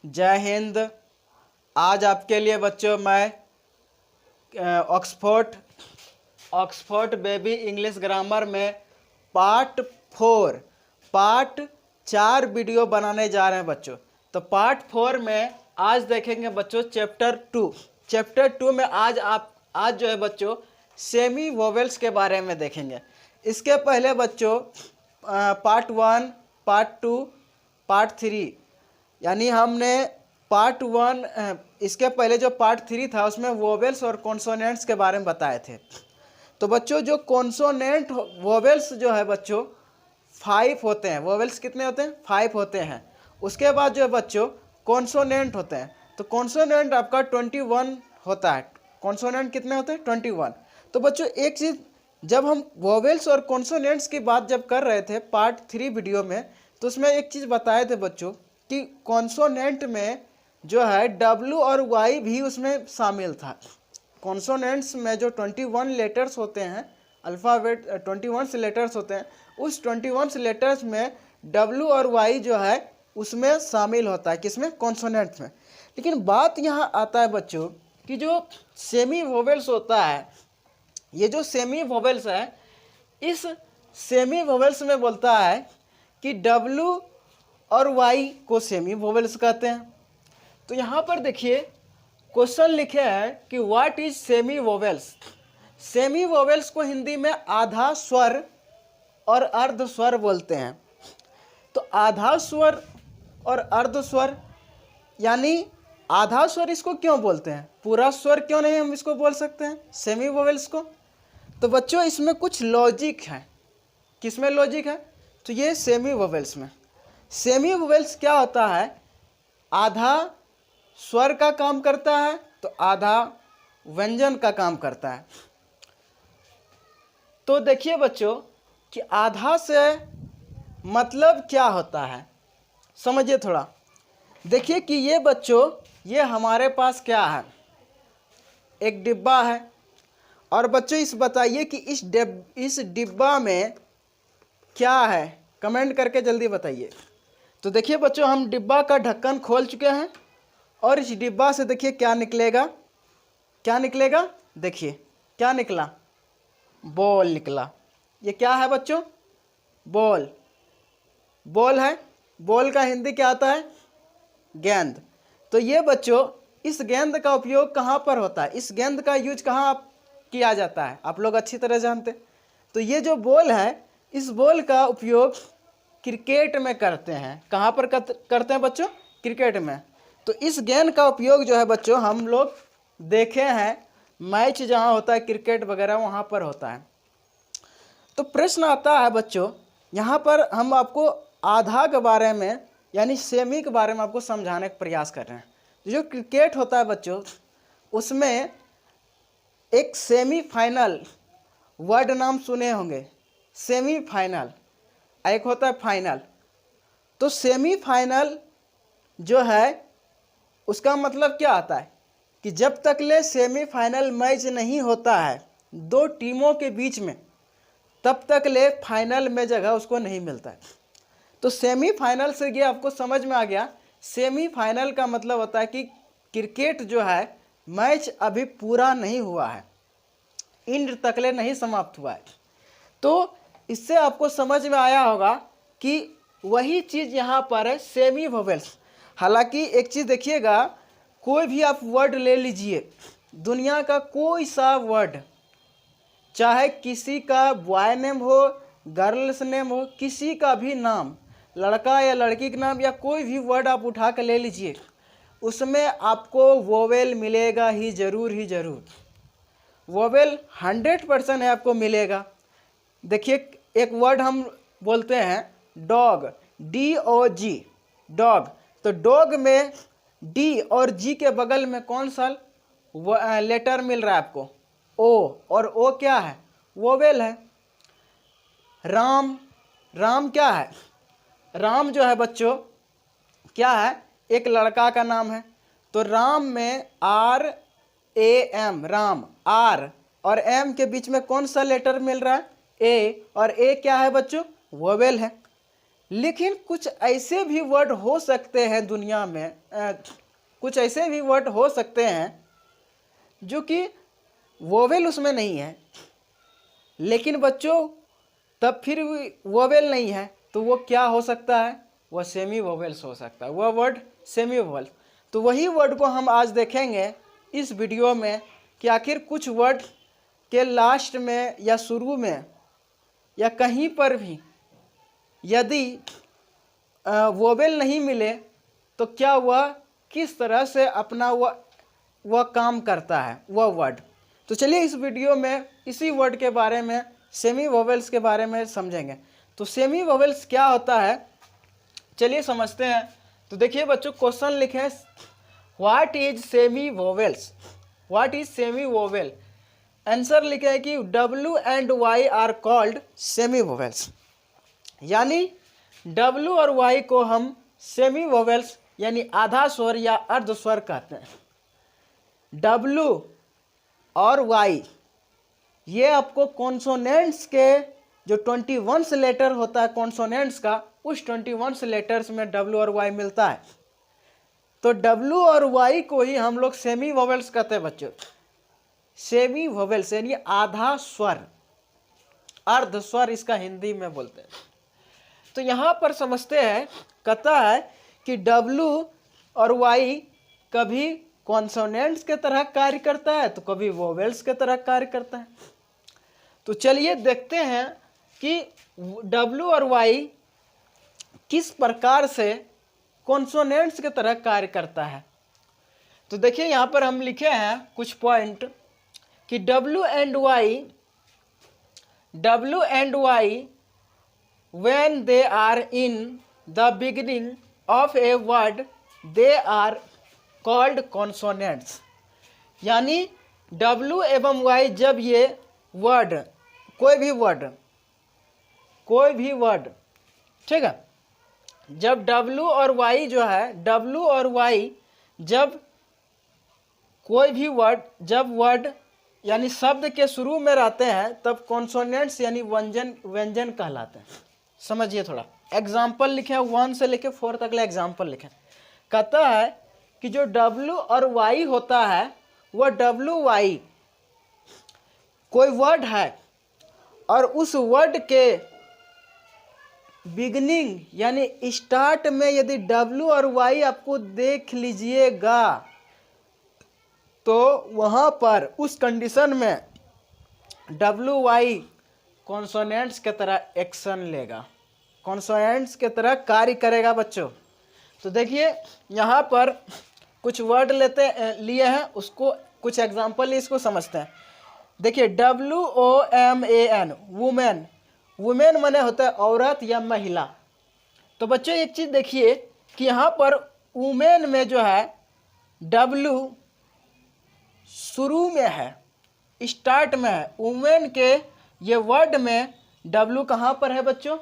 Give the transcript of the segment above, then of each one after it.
जय हिंद। आज आपके लिए बच्चों मैं ऑक्सफोर्ड बेबी इंग्लिश ग्रामर में पार्ट 4 वीडियो बनाने जा रहे हैं बच्चों। तो पार्ट 4 में आज देखेंगे बच्चों चैप्टर 2 में आज जो है बच्चों सेमी वोवेल्स के बारे में देखेंगे। इसके पहले बच्चों पार्ट 1, पार्ट 2, पार्ट 3 यानी हमने पार्ट 1 इसके पहले जो पार्ट 3 था उसमें वोवेल्स और कॉन्सोनेंट्स के बारे में बताए थे। तो बच्चों जो कॉन्सोनेंट वोवेल्स जो है बच्चों 5 होते हैं। वोवेल्स कितने होते हैं? 5 होते हैं। उसके बाद जो है बच्चों कॉन्सोनेंट होते हैं। तो कॉन्सोनेंट आपका 21 होता है। कॉन्सोनेंट कितने होते हैं? 21। तो बच्चों एक चीज़, जब हम वोवेल्स और कॉन्सोनेंट्स की बात जब कर रहे थे पार्ट 3 वीडियो में, तो उसमें एक चीज़ बताए थे बच्चों कि कॉन्सोनेंट में जो है W और Y भी उसमें शामिल था। कॉन्सोनेंट्स में जो 21 लेटर्स होते हैं, अल्फ़ाबेट 21 लेटर्स होते हैं, उस 21 लेटर्स में W और Y जो है उसमें शामिल होता है। किसमें? कॉन्सोनेंट में। लेकिन बात यहाँ आता है बच्चों कि जो सेमी वोवेल्स होता है, ये जो सेमी वोवेल्स है, इस सेमी वोवेल्स में बोलता है कि W और Y को सेमी वोवेल्स कहते हैं। तो यहाँ पर देखिए क्वेश्चन लिखे हैं कि what is semi vowels. Semi vowels को हिंदी में आधा स्वर और अर्ध स्वर बोलते हैं। तो आधा स्वर और अर्ध स्वर यानी आधा स्वर इसको क्यों बोलते हैं? पूरा स्वर क्यों नहीं हम इसको बोल सकते हैं सेमी वोवेल्स को? तो बच्चों इसमें कुछ लॉजिक है। किसमें लॉजिक है? तो ये सेमी वोवेल्स में। सेमी वोवेल्स क्या होता है? आधा स्वर का काम करता है तो आधा व्यंजन का काम करता है। तो देखिए बच्चों कि आधा से मतलब क्या होता है, समझिए थोड़ा। देखिए कि ये बच्चों, ये हमारे पास क्या है? एक डिब्बा है। और बच्चों इस बताइए कि इस डिब्बा में क्या है? कमेंट करके जल्दी बताइए। तो देखिए बच्चों हम डिब्बा का ढक्कन खोल चुके हैं और इस डिब्बा से देखिए क्या निकलेगा। क्या निकलेगा? देखिए क्या निकला? बॉल निकला। ये क्या है बच्चों? बॉल। बॉल है। बॉल का हिंदी क्या आता है? गेंद। तो ये बच्चों इस गेंद का उपयोग कहाँ पर होता है? इस गेंद का यूज कहाँ किया जाता है? आप लोग अच्छी तरह जानते। तो ये जो बॉल है, इस बॉल का उपयोग क्रिकेट में करते हैं। कहाँ पर करते हैं बच्चों? क्रिकेट में। तो इस गेंद का उपयोग जो है बच्चों हम लोग देखे हैं, मैच जहाँ होता है क्रिकेट वगैरह वहाँ पर होता है। तो प्रश्न आता है बच्चों, यहाँ पर हम आपको आधा के बारे में यानी सेमी के बारे में आपको समझाने का प्रयास कर रहे हैं। जो क्रिकेट होता है बच्चों, उसमें एक सेमीफाइनल वर्ड नाम सुने होंगे। सेमीफाइनल, एक होता है फाइनल। तो सेमीफाइनल जो है उसका मतलब क्या आता है कि जब तक ले सेमीफाइनल मैच नहीं होता है दो टीमों के बीच में, तब तक ले फाइनल में जगह उसको नहीं मिलता है। तो सेमीफाइनल से ये आपको समझ में आ गया। सेमीफाइनल का मतलब होता है कि क्रिकेट जो है मैच अभी पूरा नहीं हुआ है, एंड तक ले नहीं समाप्त हुआ है। तो इससे आपको समझ में आया होगा कि वही चीज़ यहाँ पर है सेमी वोवेल्स। हालांकि एक चीज़ देखिएगा, कोई भी आप वर्ड ले लीजिए, दुनिया का कोई सा वर्ड, चाहे किसी का बॉय नेम हो, गर्ल्स नेम हो, किसी का भी नाम, लड़का या लड़की का नाम या कोई भी वर्ड आप उठा कर ले लीजिए, उसमें आपको वोवेल मिलेगा ही ज़रूर। वोवेल 100% है, आपको मिलेगा। देखिए एक वर्ड हम बोलते हैं डॉग, DOG, डॉग। तो डॉग में D और G के बगल में कौन सा लेटर मिल रहा है आपको? O, और O क्या है? वोवेल है। राम, राम क्या है? राम जो है बच्चों क्या है? एक लड़का का नाम है। तो राम में RAM, राम, R और M के बीच में कौन सा लेटर मिल रहा है? A, और A क्या है बच्चों? वोवेल है। लेकिन कुछ ऐसे भी वर्ड हो सकते हैं दुनिया में, कुछ ऐसे भी वर्ड हो सकते हैं जो कि वोवेल उसमें नहीं है, लेकिन बच्चों तब फिर भी वोवेल नहीं है, तो वो क्या हो सकता है? वह सेमी वोवेल्स हो सकता है, वह वर्ड सेमी वोवेल्स। तो वही वर्ड को हम आज देखेंगे इस वीडियो में कि आखिर कुछ वर्ड के लास्ट में या शुरू में या कहीं पर भी यदि वोवेल नहीं मिले तो क्या वह किस तरह से अपना वह काम करता है वह वर्ड। तो चलिए इस वीडियो में इसी वर्ड के बारे में, सेमी वोवेल्स के बारे में समझेंगे। तो सेमी वोवेल्स क्या होता है, चलिए समझते हैं। तो देखिए बच्चों, क्वेश्चन लिखे, what is semi vowels, what is semi vowel. Answer लिखे है कि W and Y are called semi vowels, यानी W और Y को हम सेमी वोवेल्स यानी आधा स्वर या अर्ध स्वर कहते हैं। W और Y ये आपको कॉन्सोनेंट्स के जो 21 लेटर होता है कॉन्सोनेंट्स का, उस 21 लेटर्स में W और Y मिलता है। तो W और Y को ही हम लोग सेमी वोवेल्स कहते हैं बच्चों। सेमी वोवेल्स यानी आधा स्वर, अर्ध स्वर इसका हिंदी में बोलते हैं। तो यहाँ पर समझते हैं, कहता है कि W और Y कभी कॉन्सोनेंट्स के तरह कार्य करता है तो कभी वोवेल्स के तरह कार्य करता है। तो चलिए देखते हैं कि W और Y किस प्रकार से कॉन्सोनेंट्स के तरह कार्य करता है। तो देखिए यहाँ पर हम लिखे हैं कुछ पॉइंट कि W and Y when they are in the beginning of a word they are called consonants, यानी W एवं Y जब ये वर्ड, कोई भी वर्ड, ठीक है, जब W और Y जो है, W और Y जब कोई भी वर्ड, जब वर्ड यानी शब्द के शुरू में रहते हैं तब कॉन्सोनेंट्स यानी व्यंजन कहलाते हैं। समझिए थोड़ा, एग्जाम्पल लिखे 1 से लेके 4 तक ले एग्जाम्पल लिखे। कहता है कि जो W और Y होता है वह WY कोई वर्ड है और उस वर्ड के बिगनिंग यानी स्टार्ट में यदि W और Y आपको देख लीजिएगा तो वहाँ पर उस कंडीशन में WY कॉन्सोनेंट्स के तरह एक्शन लेगा, कॉन्सोनेंट्स के तरह कार्य करेगा बच्चों। तो देखिए यहाँ पर कुछ वर्ड लिए हैं, उसको कुछ एग्जांपल इसको समझते हैं। देखिए WOMAN वुमेन, वुमेन माने होता है औरत या महिला। तो बच्चों एक चीज़ देखिए कि यहाँ पर वुमेन में जो है W शुरू में है, स्टार्ट में है। वुमेन के ये वर्ड में W कहाँ पर है बच्चों?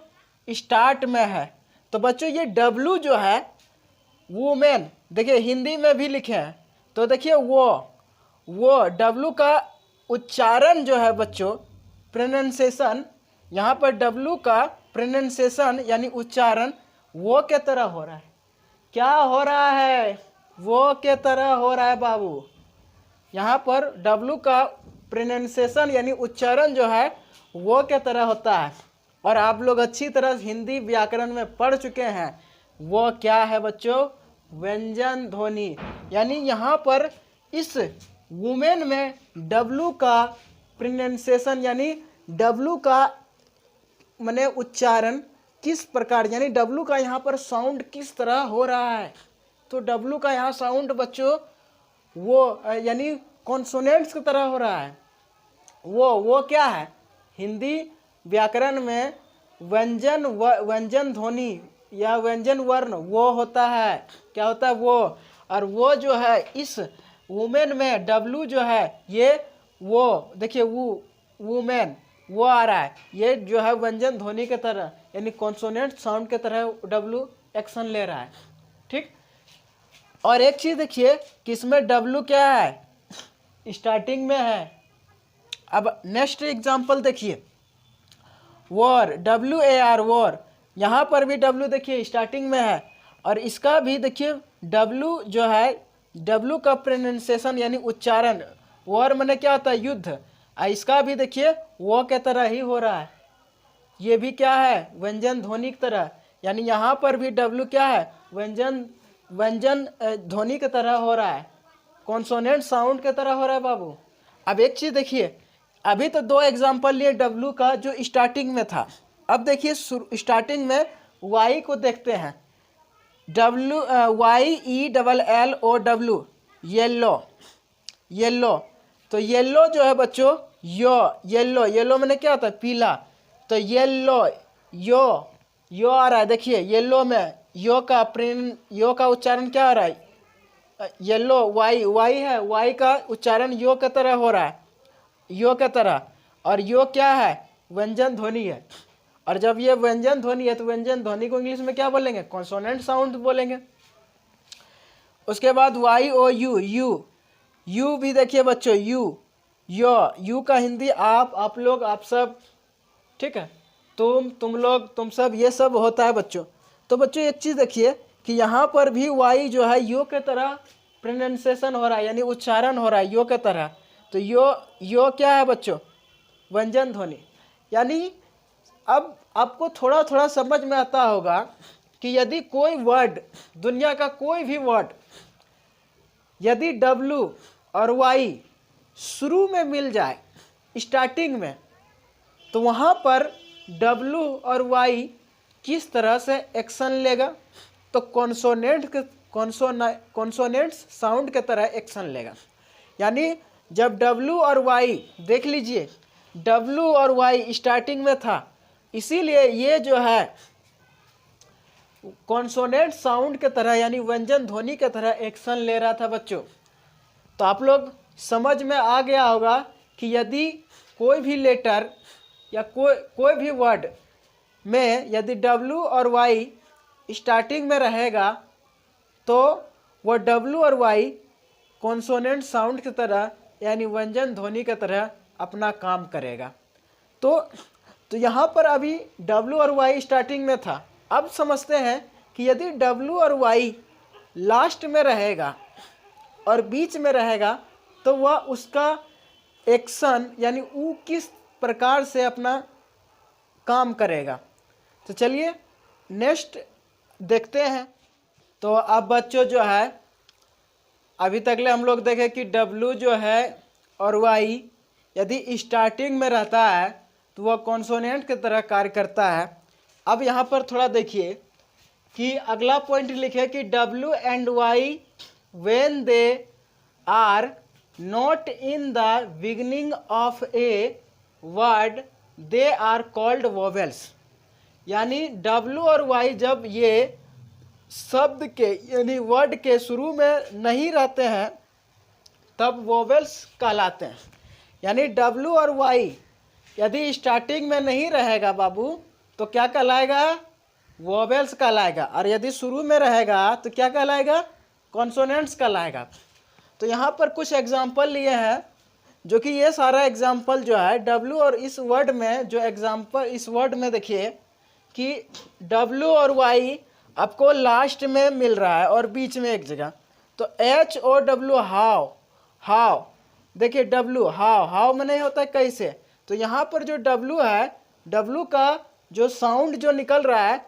स्टार्ट में है। तो बच्चों ये W जो है वुमेन, देखिए हिंदी में भी लिखे हैं, तो देखिए वो W का उच्चारण जो है बच्चों, प्रोनाउंसिएशन, यहाँ पर W का प्रोनाउंसिएशन यानी उच्चारण वो के तरह हो रहा है। क्या हो रहा है? वो के तरह हो रहा है बाबू। यहाँ पर W का प्रोनाउंसिएशन यानी उच्चारण जो है वो के तरह होता है। और आप लोग अच्छी तरह हिंदी व्याकरण में पढ़ चुके हैं, वो क्या है बच्चों? व्यंजन ध्वनि। यानी यहाँ पर इस वुमेन में W का प्रोनाउंसिएशन यानी W का माने उच्चारण किस प्रकार, यानी W का यहाँ पर साउंड किस तरह हो रहा है। तो W का यहाँ साउंड बच्चों वो यानी कॉन्सोनेंट्स की तरह हो रहा है। वो क्या है? हिंदी व्याकरण में व्यंजन ध्वनि या व्यंजन वर्ण वो होता है। क्या होता है? वो। और वो जो है इस वुमेन में W जो है ये वो, देखिए वुमेन वो आ रहा है, ये जो है व्यंजन ध्वनि की तरह यानी कॉन्सोनेंट साउंड की तरह W एक्शन ले रहा है। ठीक। और एक चीज़ देखिए कि इसमें W क्या है? स्टार्टिंग में है। अब नेक्स्ट एग्जांपल देखिए, वॉर, WAR वॉर, यहाँ पर भी डब्लू देखिए स्टार्टिंग में है, और इसका भी देखिए डब्लू जो है, डब्लू का प्रोनाउंसिएशन यानी उच्चारण, वॉर मैंने क्या होता है युद्ध, इसका भी देखिए वो के तरह ही हो रहा है, ये भी क्या है व्यंजन ध्वनि की तरह, यानी यहाँ पर भी डब्लू क्या है व्यंजन ध्वनि की तरह हो रहा है, कॉन्सोनेंट साउंड की तरह हो रहा है बाबू। अब एक चीज़ देखिए, अभी तो दो एग्जांपल लिए डब्लू का जो स्टार्टिंग में था, अब देखिए स्टार्टिंग में वाई को देखते हैं, डब्लू YELLO येलो, येलो, तो येलो जो है बच्चों येलो, येलो मैंने क्या होता है पीला, तो येलो यो आ रहा है, देखिए येलो में यो का उच्चारण क्या आ रहा है येलो, वाई है, वाई का उच्चारण यो की तरह हो रहा है, यो की तरह, और यो क्या है व्यंजन ध्वनि है, और जब ये व्यंजन ध्वनि है तो व्यंजन ध्वनि को इंग्लिश में क्या बोलेंगे कॉन्सोनेंट साउंड बोलेंगे। उसके बाद YOU, यू भी देखिए बच्चों यू का हिंदी आप लोग, आप सब, ठीक है, तुम लोग, तुम सब, ये सब होता है बच्चों। तो बच्चों एक चीज़ देखिए कि यहाँ पर भी वाई जो है यो के तरह प्रोनाउंसिएशन हो रहा है, यानी उच्चारण हो रहा है यो के तरह, तो यो क्या है बच्चों व्यंजन ध्वनि। यानी अब आपको थोड़ा थोड़ा समझ में आता होगा कि यदि कोई वर्ड, दुनिया का कोई भी वर्ड, यदि डब्लू और वाई शुरू में मिल जाए स्टार्टिंग में, तो वहाँ पर डब्लू और वाई किस तरह से एक्शन लेगा, तो कॉन्सोनेंट्स साउंड के तरह एक्शन लेगा। यानी जब डब्लू और वाई, देख लीजिए डब्लू और वाई स्टार्टिंग में था, इसीलिए ये जो है कॉन्सोनेंट साउंड के तरह यानी व्यंजन ध्वनि के तरह एक्शन ले रहा था बच्चों। तो आप लोग समझ में आ गया होगा कि यदि कोई भी लेटर या कोई भी वर्ड में यदि डब्लू और वाई स्टार्टिंग में रहेगा तो वो डब्लू और वाई कॉन्सोनेंट साउंड की तरह यानी व्यंजन ध्वनि की तरह अपना काम करेगा। तो यहाँ पर अभी डब्लू और वाई स्टार्टिंग में था, अब समझते हैं कि यदि डब्लू और वाई लास्ट में रहेगा और बीच में रहेगा तो वह उसका एक्शन यानी वो किस प्रकार से अपना काम करेगा। तो चलिए नेक्स्ट देखते हैं। तो अब बच्चों जो है अभी तकले हम लोग देखें कि डब्लू जो है और वाई यदि स्टार्टिंग में रहता है तो वह कॉन्सोनेंट की तरह कार्य करता है। अब यहाँ पर थोड़ा देखिए कि अगला पॉइंट लिखे कि W and Y when they are not in the beginning of a word they are called vowels. यानी डब्लू और वाई जब ये शब्द के यानी वर्ड के शुरू में नहीं रहते हैं तब वोवेल्स कहलाते हैं। यानी डब्लू और वाई यदि स्टार्टिंग में नहीं रहेगा बाबू तो क्या कहलाएगा वोवेल्स कहलाएगा, और यदि शुरू में रहेगा तो क्या कहलाएगा कॉन्सोनेंट्स कहलाएगा। तो यहाँ पर कुछ एग्जाम्पल लिए हैं जो कि ये सारा एग्जाम्पल जो है डब्लू और इस वर्ड में जो एग्जाम्पल इस वर्ड में देखिए कि डब्लू और वाई आपको लास्ट में मिल रहा है और बीच में एक जगह। तो HOW हाउ, देखिए डब्लू हाउ मैंने होता है कैसे, तो यहाँ पर जो डब्लू है डब्लू का जो साउंड जो निकल रहा है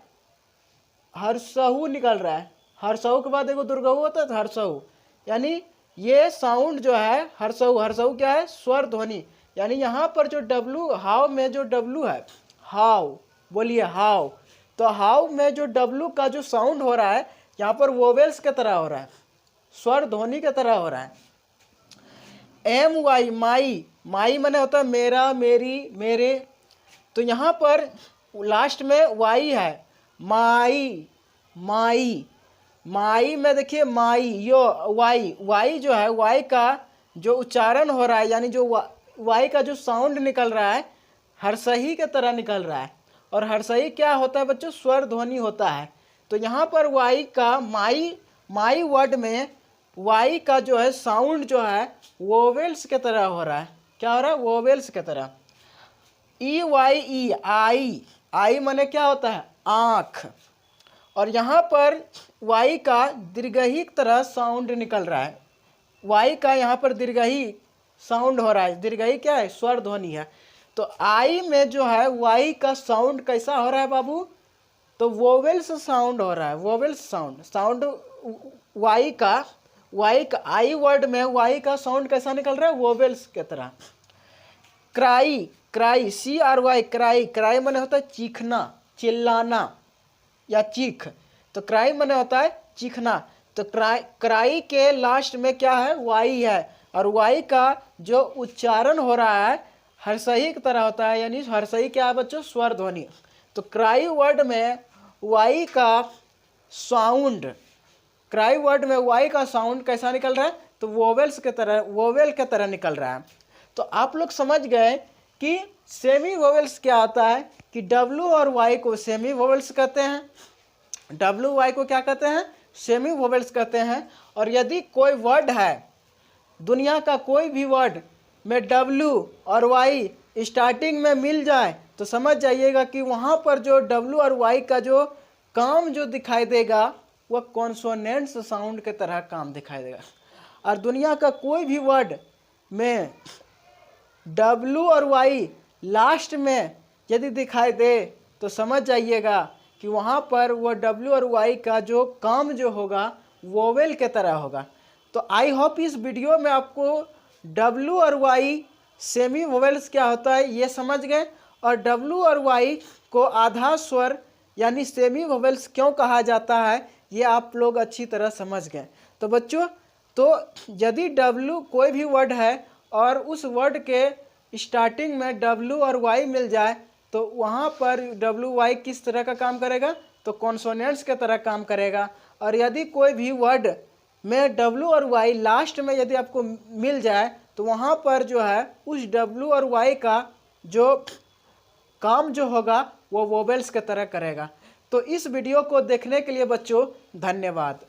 हर्षहु निकल रहा है, हर्षहु के बाद देखो दुर्गहु होता है तो हर्षहु, यानी ये साउंड जो है हर्षहु क्या है स्वर ध्वनि। यानी यहाँ पर जो डब्लू हाउ में जो डब्लू है हाउ, बोलिए हाउ, तो हाउ में जो डब्लू का जो साउंड हो रहा है यहाँ पर वोवेल्स की तरह हो रहा है, स्वर ध्वनि की तरह हो रहा है। MY माई मैंने होता है मेरा मेरी मेरे, तो यहाँ पर लास्ट में वाई है माई में देखिए माई यो वाई जो है वाई का जो उच्चारण हो रहा है यानी जो वाई का जो साउंड निकल रहा है हर्षही के तरह निकल रहा है, और हर्षही क्या होता है बच्चों स्वर ध्वनि होता है। तो यहाँ पर वाई का माई वर्ड में वाई का जो है साउंड जो है वोवेल्स के तरह हो रहा है, क्या हो रहा है वोवेल्स के तरह। EYE आई माने क्या होता है आँख। और यहाँ पर वाई का दीर्घई की तरह साउंड निकल रहा है, वाई का यहाँ पर दीर्घई साउंड हो रहा है। दीर्घई क्या है? स्वर ध्वनि है। तो आई में जो है वाई का साउंड कैसा हो रहा है बाबू? तो वोवेल्स साउंड हो रहा है, वोवेल्स साउंड। साउंड वाई का आई वर्ड में वाई का साउंड कैसा निकल रहा है? वोवेल्स की तरह। Cry, cry CRY, cry, cry माने होता है चीखना, चिल्लाना या चीख। तो क्राई माने होता है चीखना। तो क्राई के लास्ट में क्या है? वाई है। और वाई का जो उच्चारण हो रहा है हर्षई की तरह होता है, यानी हर्षई क्या है बच्चों? स्वर ध्वनि। तो क्राई वर्ड में वाई का साउंड, क्राई वर्ड में वाई का साउंड कैसा निकल रहा है? तो वोवेल्स के तरह, वोवेल के तरह निकल रहा है। तो आप लोग समझ गए कि सेमी वोवेल्स क्या होता है, कि डब्ल्यू और वाई को सेमी वोवेल्स कहते हैं। डब्ल्यू वाई को क्या कहते हैं? सेमी वोवेल्स कहते हैं। और यदि कोई वर्ड है, दुनिया का कोई भी वर्ड में डब्ल्यू और वाई स्टार्टिंग में मिल जाए तो समझ जाइएगा कि वहाँ पर जो डब्ल्यू और वाई का जो काम जो दिखाई देगा वह कॉन्सोनेंट्स साउंड के तरह काम दिखाई देगा। और दुनिया का कोई भी वर्ड में डब्ल्यू और वाई लास्ट में यदि दिखाई दे तो समझ जाइएगा कि वहाँ पर वह डब्ल्यू और वाई का जो काम जो होगा वोवेल के तरह होगा। तो आई होप इस वीडियो में आपको डब्ल्यू और वाई सेमी वोवेल्स क्या होता है ये समझ गए, और डब्ल्यू और वाई को आधा स्वर यानी सेमी वोवेल्स क्यों कहा जाता है ये आप लोग अच्छी तरह समझ गए। तो बच्चों, तो यदि डब्ल्यू कोई भी वर्ड है और उस वर्ड के स्टार्टिंग में डब्ल्यू और वाई मिल जाए तो वहाँ पर डब्ल्यू वाई किस तरह का काम करेगा? तो कॉन्सोनेंट्स के तरह काम करेगा। और यदि कोई भी वर्ड में डब्ल्यू और वाई लास्ट में यदि आपको मिल जाए तो वहाँ पर जो है उस डब्ल्यू और वाई का जो काम जो होगा वो वोवेल्स की तरह करेगा। तो इस वीडियो को देखने के लिए बच्चों धन्यवाद।